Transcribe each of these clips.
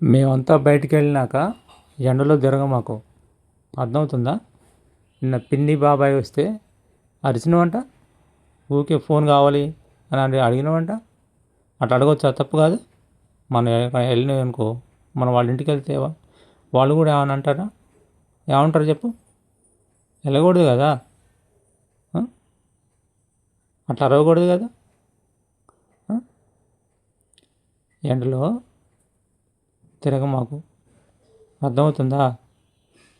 మేమంతా బయటికి వెళ్ళినాక ఎండలో తిరగమాకు, అర్థమవుతుందా? నిన్న పిన్ని బాబాయ్ వస్తే అరిచినవంట, ఊరికే ఫోన్ కావాలి అని అడిగినవంట. అట్లా అడగొచ్చా? తప్పు కాదు. మనం వెళ్ళినవి అనుకో, మనం వాళ్ళ ఇంటికి వెళ్తే వాళ్ళు కూడా ఏమని అంటారా? ఏమంటారు చెప్పు? వెళ్ళకూడదు కదా, అట్లా అరవకూడదు కదా. ఎండలో తిరగమాకు, అర్థమవుతుందా?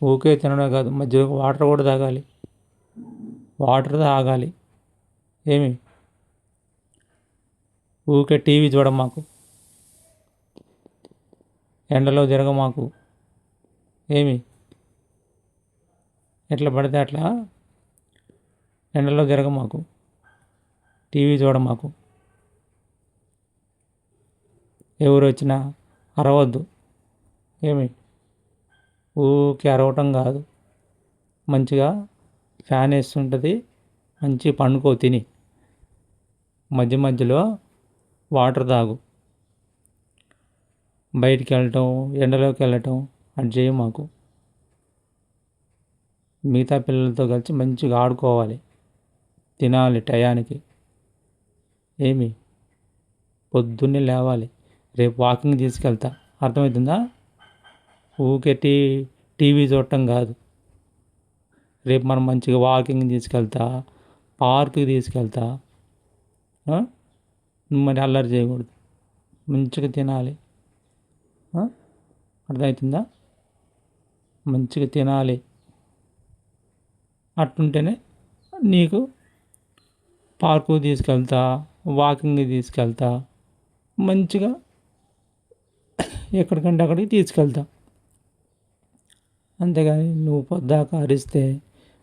ఊకే తినడే కాదు, మధ్యలో వాటర్ కూడా తాగాలి, వాటర్ తాగాలి. ఏమి ఊకే టీవీ చూడమాకు, ఎండలో తిరగమాకు. ఏమి ఎట్లా పడితే అట్లా ఎండలో తిరగమాకు, టీవీ చూడమాకు. ఎవరు వచ్చినా అరవద్దు. ఏమి ఊకే అరవటం కాదు, మంచిగా ఫ్యాన్ వేస్తుంటుంది, మంచి పండుకో తిని, మధ్య మధ్యలో వాటర్ తాగు. బయటికి వెళ్ళటం, ఎండలోకి వెళ్ళటం అది చేయ మాకు. మిగతా పిల్లలతో కలిసి మంచిగా ఆడుకోవాలి, తినాలి టయానికి. ఏమి పొద్దున్నే లేవాలి. రేపు వాకింగ్ తీసుకెళ్తా, అర్థమవుతుందా? ఊకే టీవీ చూడటం కాదు. రేపు మనం మంచిగా వాకింగ్ తీసుకెళ్తా, పార్క్కి తీసుకెళ్తా. మరి అల్లరి చేయకూడదు, మంచిగా తినాలి. అర్థమవుతుందా? మంచిగా తినాలి. అట్టుంటేనే నీకు పార్కు తీసుకెళ్తా, వాకింగ్కి తీసుకెళ్తా, మంచిగా ఎక్కడికంటే అక్కడికి తీసుకెళ్తా. అంతేగాని నువ్వు పొద్దాక అరిస్తే,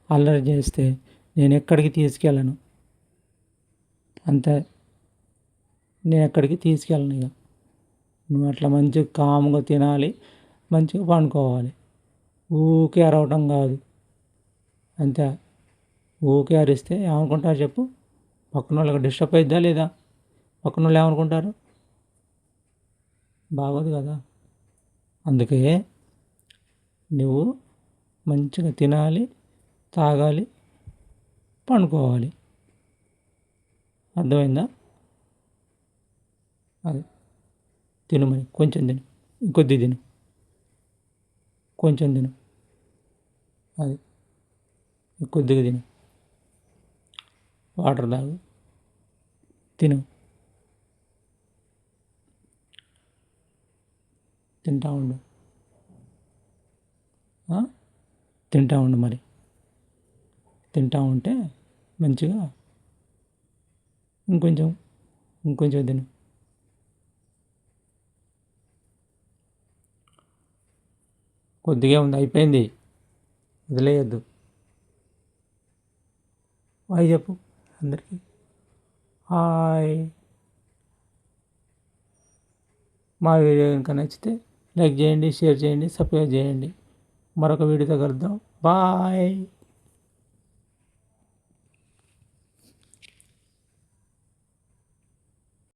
అల్లరి చేస్తే నేను ఎక్కడికి తీసుకెళ్ళను. అంతే, నేను ఎక్కడికి తీసుకెళ్ళను. ఇక నువ్వు అట్లా మంచిగా కామ్గా తినాలి, మంచిగా పండుకోవాలి. ఊకే అరవటం కాదు. అంతే, ఊకే అరిస్తే ఏమనుకుంటారు చెప్పు? పక్కన వాళ్ళకి డిస్టర్బ్ అవుద్దా లేదా? పక్కన వాళ్ళు ఏమనుకుంటారు? బాగోదు కదా. అందుకే నువ్వు మంచిగా తినాలి, తాగాలి, పండుకోవాలి. అర్థమైందా? అది తిను, మరి కొంచెం తిను, ఇంకొద్ది తిను, కొంచెం తిను, అది కొద్దిగా తిను, వాటర్ తాగు, తిను, తింటా ఉండు, తింటా ఉండు. మరి తింటా ఉంటే మంచిగా ఇంకొంచెం ఇంకొంచెం తిను. కొద్దిగా ఉంది, అయిపోయింది, వదిలేయద్దు. హాయ్ చెప్పు అందరికీ, హాయ్. మా వీడియో కనుక నచ్చితే లైక్ చేయండి, షేర్ చేయండి, సబ్స్క్రైబ్ చేయండి. మరొక వీడియోతో కలుద్దాం. బాయ్.